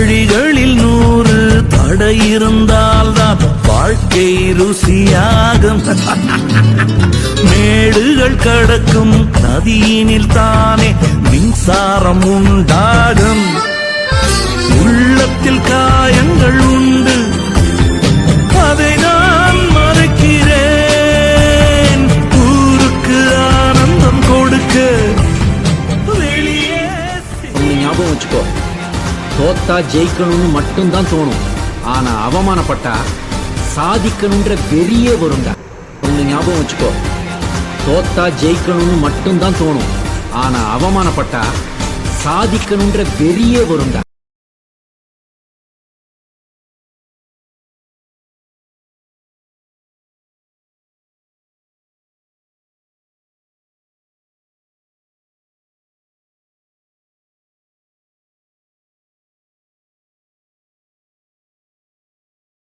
வழிகளில் 100 தடை இருந்தால்தான் வாழ்க்கை ருசியாகும். மேடுகள் கடக்கும் நதியினில் தானே மின்சாரம் உண்டாகும். உள்ளத்தில் காயங்கள் உண்டு, அதை நான் மறைக்கிறேன். ஊருக்கு ஆனந்தம் கொடுக்க வெளியே. ஞாபகம் வச்சுக்கோ, தோத்தா ஜெயிக்கணும்னு மட்டும்தான் தோணும், ஆனா அவமானப்பட்டா சாதிக்கணும்ன்ற வெறியே வரும்டா. ஒண்ணு ஞாபகம் வச்சுக்கோ, தோத்தா ஜெயிக்கணும்னு மட்டும்தான் தோணும், ஆனா அவமானப்பட்டா சாதிக்கணும்ன்ற வெறியே வரும்டா.